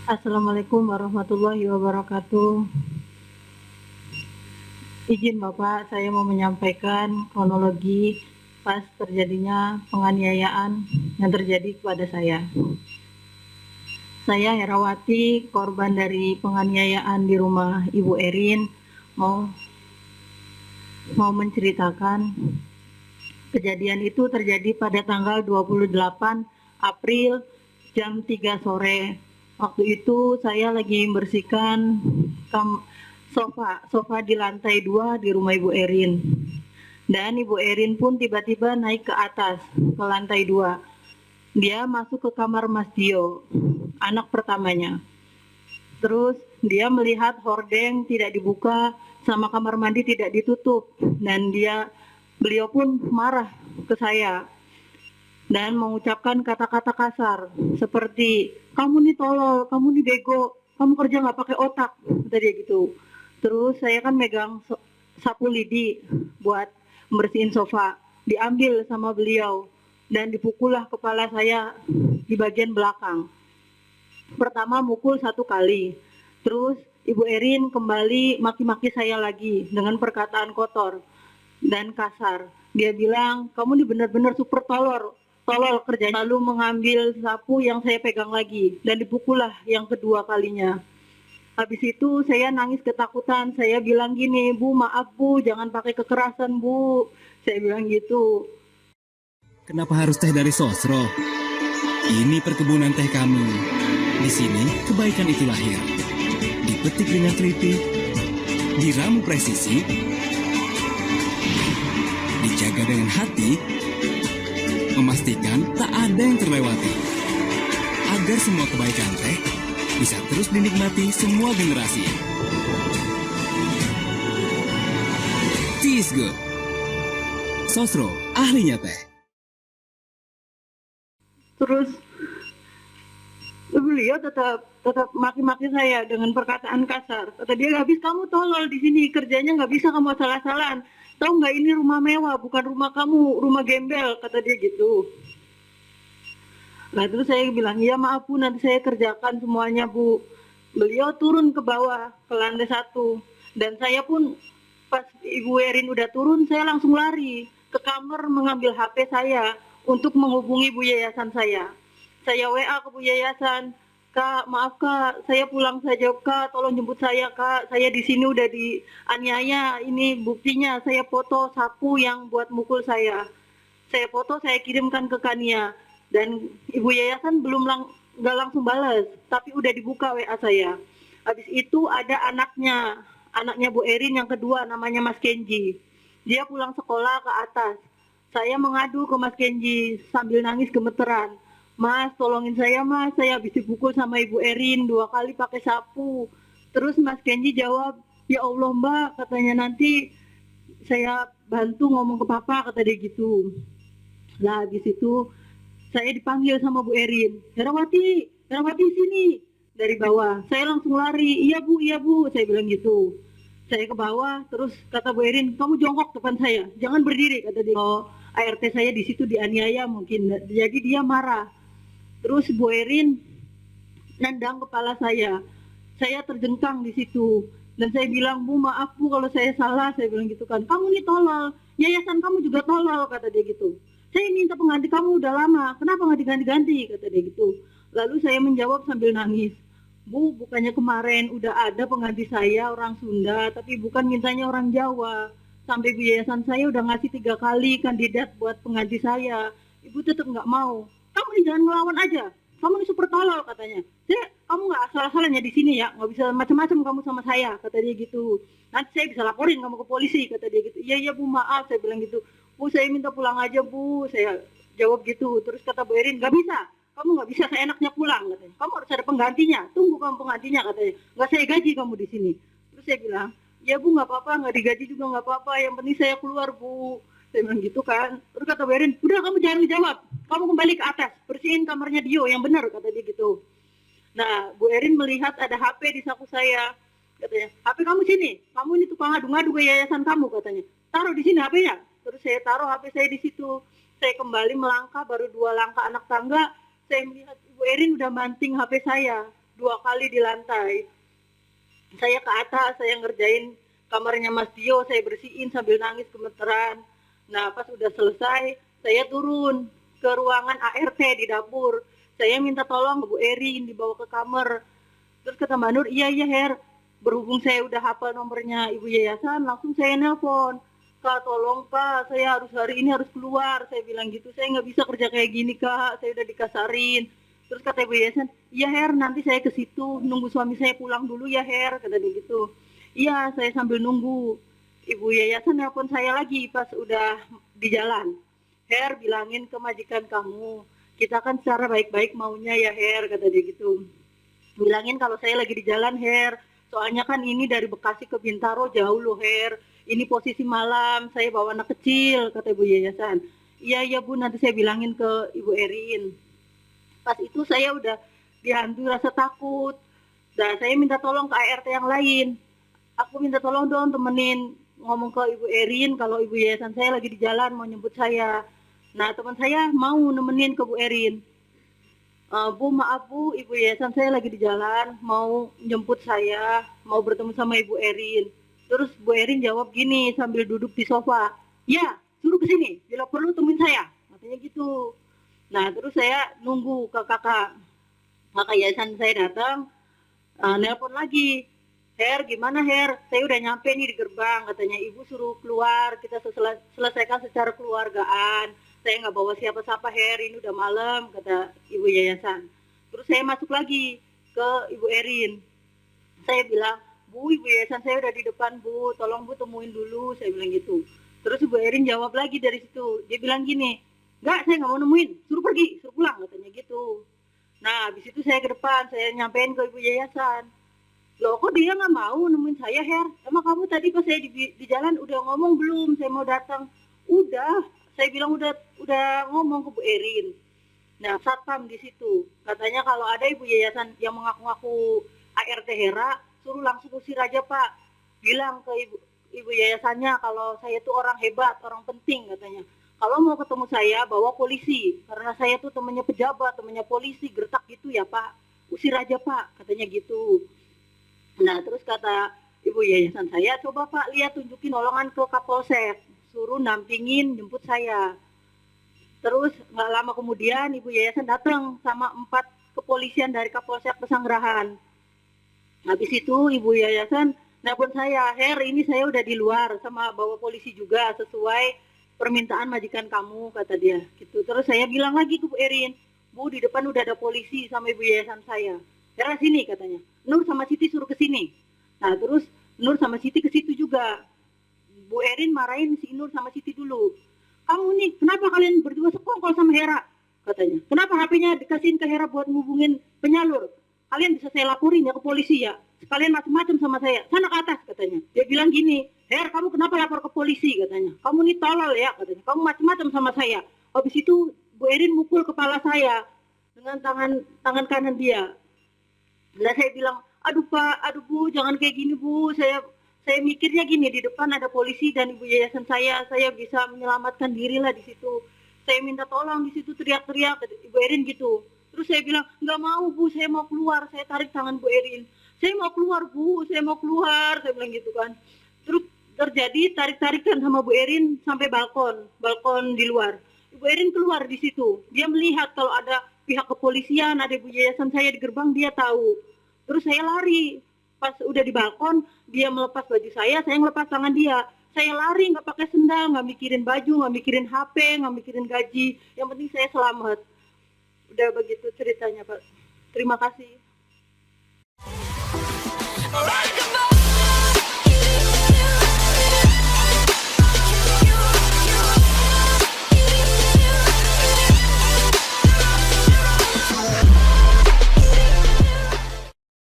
Assalamualaikum warahmatullahi wabarakatuh. Izin Bapak, saya mau menyampaikan kronologi pas terjadinya penganiayaan yang terjadi kepada saya. Saya Herawati, korban dari penganiayaan di rumah Ibu Erin, mau mau menceritakan kejadian itu terjadi pada tanggal 28 April jam 3 sore. Waktu itu saya lagi membersihkan sofa di lantai 2 di rumah Ibu Erin. Dan Ibu Erin pun tiba-tiba naik ke atas, ke lantai 2. Dia masuk ke kamar Mas Dio, anak pertamanya. Terus dia melihat hordeng tidak dibuka, sama kamar mandi tidak ditutup. Dan beliau pun marah ke saya dan mengucapkan kata-kata kasar seperti, kamu nih tolol, kamu nih bego, kamu kerja nggak pakai otak, kata dia gitu. Terus saya kan megang sapu lidi buat membersihin sofa, diambil sama beliau dan dipukullah kepala saya di bagian belakang. Pertama mukul 1 kali, terus Ibu Erin kembali maki-maki saya lagi dengan perkataan kotor dan kasar. Dia bilang, kamu ini benar-benar super tolol kerjanya. Lalu mengambil sapu yang saya pegang lagi dan dipukullah yang kedua kalinya. Habis itu saya nangis ketakutan. Saya bilang gini, Bu maaf Bu, jangan pakai kekerasan Bu. Saya bilang gitu. Kenapa harus teh dari Sosro? Ini perkebunan teh kami. Di sini kebaikan itu lahir. Dipetik dengan teliti, diramu presisi, dijaga dengan hati, memastikan tak ada yang terlewati. Agar semua kebaikan teh bisa terus dinikmati semua generasi. Tea is good. Sosro, ahlinya teh. Terus beliau tetap maki-maki saya dengan perkataan kasar. Kata dia, habis kamu tolol di sini, kerjanya nggak bisa kamu salah-salahan. Tahu nggak ini rumah mewah, bukan rumah kamu, rumah gembel, kata dia gitu. Nah terus saya bilang, iya maaf Bu, nanti saya kerjakan semuanya Bu. Beliau turun ke bawah, ke lantai 1. Dan saya pun pas Ibu Erin udah turun, saya langsung lari ke kamar mengambil HP saya untuk menghubungi Bu Yayasan saya. Saya WA ke Bu Yayasan, Kak, maaf Kak, saya pulang saja Kak, tolong jemput saya Kak, saya di sini udah dianiaya, ini buktinya, saya foto sapu yang buat mukul saya. Saya foto, saya kirimkan ke Kania, dan Ibu Yayasan nggak langsung balas, tapi udah dibuka WA saya. Habis itu ada anaknya Bu Erin yang kedua, namanya Mas Kenji. Dia pulang sekolah ke atas. Saya mengadu ke Mas Kenji sambil nangis gemeteran. Mas, tolongin saya Mas, saya habis dipukul sama Ibu Erin 2 kali pakai sapu. Terus Mas Kenji jawab, ya Allah Mbak, katanya nanti saya bantu ngomong ke Papa, kata dia gitu. Nah habis itu saya dipanggil sama Bu Erin, Herawati sini, dari bawah. Saya langsung lari, iya Bu, saya bilang gitu. Saya ke bawah, terus kata Bu Erin, kamu jongkok depan saya, jangan berdiri, kata dia. Oh, ART saya di situ dianiaya mungkin, jadi dia marah. Terus Bu Erin nendang kepala saya terjengkang di situ. Dan saya bilang, Bu maaf Bu kalau saya salah, saya bilang gitu kan. Kamu nih tolol, yayasan kamu juga tolol, kata dia gitu. Saya minta pengganti kamu udah lama, kenapa nggak diganti-ganti, kata dia gitu. Lalu saya menjawab sambil nangis, Bu bukannya kemarin udah ada pengganti saya orang Sunda, tapi bukan mintanya orang Jawa. Sampai Bu yayasan saya udah ngasih 3 kali kandidat buat pengganti saya. Ibu tetap nggak mau. Kamu nih jangan ngelawan aja, kamu nih super tolol, katanya. Kamu nggak asal-asalnya di sini ya, nggak bisa macam-macam kamu sama saya, kata dia gitu. Nanti saya bisa laporin kamu ke polisi, kata dia gitu. Iya Bu maaf, saya bilang gitu. Bu saya minta pulang aja Bu, saya jawab gitu. Terus kata Bu Erin, nggak bisa, kamu nggak bisa seenaknya pulang, katanya. Kamu harus ada penggantinya, tunggu kamu penggantinya, katanya. Nggak saya gaji kamu di sini. Terus saya bilang, ya Bu nggak apa-apa, nggak digaji juga nggak apa-apa, yang penting saya keluar Bu. Saya bilang gitu kan. Terus kata Bu Erin, udah kamu jangan dijawab, kamu kembali ke atas, bersihin kamarnya Dio yang benar, kata dia gitu. Nah, Bu Erin melihat ada HP di saku saya. Katanya, HP kamu sini. Kamu ini tukang adu-ngadu ke yayasan kamu, katanya. Taruh di sini HP-nya. Terus saya taruh HP saya di situ. Saya kembali melangkah, baru 2 langkah anak tangga, saya melihat Ibu Erin udah banting HP saya. 2 kali di lantai. Saya ke atas, saya ngerjain kamarnya Mas Dio, saya bersihin sambil nangis gemeteran. Nah, pas udah selesai, saya turun ke ruangan ART di dapur. Saya minta tolong Bu Erin dibawa ke kamar. Terus kata Mbak Nur, iya Her. Berhubung saya udah hafal nomornya Ibu Yayasan, langsung saya nelpon. Kak, tolong Kak, saya hari ini harus keluar. Saya bilang gitu, saya nggak bisa kerja kayak gini Kak, saya udah dikasarin. Terus kata Ibu Yayasan, iya Her, nanti saya ke situ, nunggu suami saya pulang dulu ya Her, kata dia gitu. Iya, saya sambil nunggu. Ibu Yayasan nelpon saya lagi pas udah di jalan. Her, bilangin ke majikan kamu, kita kan secara baik-baik maunya ya Her, kata dia gitu. Bilangin kalau saya lagi di jalan Her, soalnya kan ini dari Bekasi ke Bintaro jauh loh Her. Ini posisi malam, saya bawa anak kecil, kata Ibu Yayasan. Iya Bu, nanti saya bilangin ke Ibu Erin. Pas itu saya udah dihantui rasa takut. Dan saya minta tolong ke ART yang lain. Aku minta tolong dong temenin ngomong ke Ibu Erin kalau Ibu Yayasan saya lagi di jalan mau nyebut saya. Nah, teman saya mau nemenin ke Bu Erin. Bu, maaf Bu, Ibu Yayasan saya lagi di jalan, mau jemput saya, mau bertemu sama Ibu Erin. Terus Bu Erin jawab gini sambil duduk di sofa, ya, suruh ke sini, bila perlu temuin saya, katanya gitu. Nah, terus saya nunggu ke kakak yayasan saya datang, nelpon lagi. Her, gimana Her? Saya udah nyampe nih di gerbang, katanya Ibu suruh keluar, kita selesaikan secara keluargaan. Saya nggak bawa siapa-siapa Her, ini udah malam, kata Ibu Yayasan. Terus saya masuk lagi ke Ibu Erin. Saya bilang, Bu, Ibu Yayasan saya udah di depan Bu, tolong Bu temuin dulu, saya bilang gitu. Terus Ibu Erin jawab lagi dari situ, dia bilang gini, enggak, saya nggak mau nemuin, suruh pergi, suruh pulang, katanya gitu. Nah, habis itu saya ke depan, saya nyampein ke Ibu Yayasan. Loh, kok dia nggak mau nemuin saya Her? Emang kamu tadi pas saya di jalan udah ngomong belum, saya mau datang? Udah, saya bilang udah ngomong ke Bu Erin. Nah, satpam di situ katanya kalau ada Ibu Yayasan yang mengaku-ngaku ART Hera, suruh langsung usir aja Pak. Bilang ke ibu yayasannya kalau saya tuh orang hebat, orang penting katanya. Kalau mau ketemu saya bawa polisi, karena saya tuh temannya pejabat, temannya polisi, gertak gitu ya Pak. Usir aja Pak, katanya gitu. Nah, terus kata Ibu Yayasan saya, coba Pak lihat tunjukin nolongan ke Kapolsek, suruh nampingin jemput saya. Terus nggak lama kemudian Ibu Yayasan datang sama 4 kepolisian dari Kapolsek Pesanggerahan. Habis itu Ibu Yayasan nelpon saya, Her, ini saya udah di luar sama bawa polisi juga sesuai permintaan majikan kamu, kata dia. Gitu. Terus saya bilang lagi ke Bu Erin, Bu, di depan udah ada polisi sama Ibu Yayasan saya. Hera sini katanya. Nur sama Siti suruh ke sini. Nah, terus Nur sama Siti ke situ juga. Bu Erin marahin si Nur sama Siti dulu. Kamu nih, kenapa kalian berdua sekongkol sama Hera? Katanya. Kenapa HP-nya dikasihin ke Hera buat ngubungin penyalur? Kalian bisa saya laporin ya ke polisi ya. Sekalian macam-macam sama saya. Sana ke atas katanya. Dia bilang gini, Her, kamu kenapa lapor ke polisi katanya. Kamu nih tolol ya katanya. Kamu macam-macam sama saya. Habis itu Bu Erin mukul kepala saya dengan tangan kanan dia. Nah, saya bilang, aduh Pak, aduh Bu, jangan kayak gini Bu. Saya mikirnya gini, di depan ada polisi dan Ibu Yayasan saya bisa menyelamatkan diri lah di situ. Saya minta tolong di situ, teriak-teriak Ibu Erin gitu. Terus saya bilang, nggak mau Bu, saya mau keluar. Saya tarik tangan Bu Erin. Saya mau keluar Bu, saya mau keluar. Saya bilang gitu kan. Terus terjadi tarik-tarikan sama Bu Erin sampai balkon di luar. Ibu Erin keluar di situ. Dia melihat kalau ada pihak kepolisian, ada Ibu Yayasan saya di gerbang, dia tahu. Terus saya lari. Pas udah di balkon, dia melepas baju saya ngelepas tangan dia. Saya lari, nggak pakai sendal, nggak mikirin baju, nggak mikirin HP, nggak mikirin gaji. Yang penting saya selamat. Udah begitu ceritanya Pak. Terima kasih.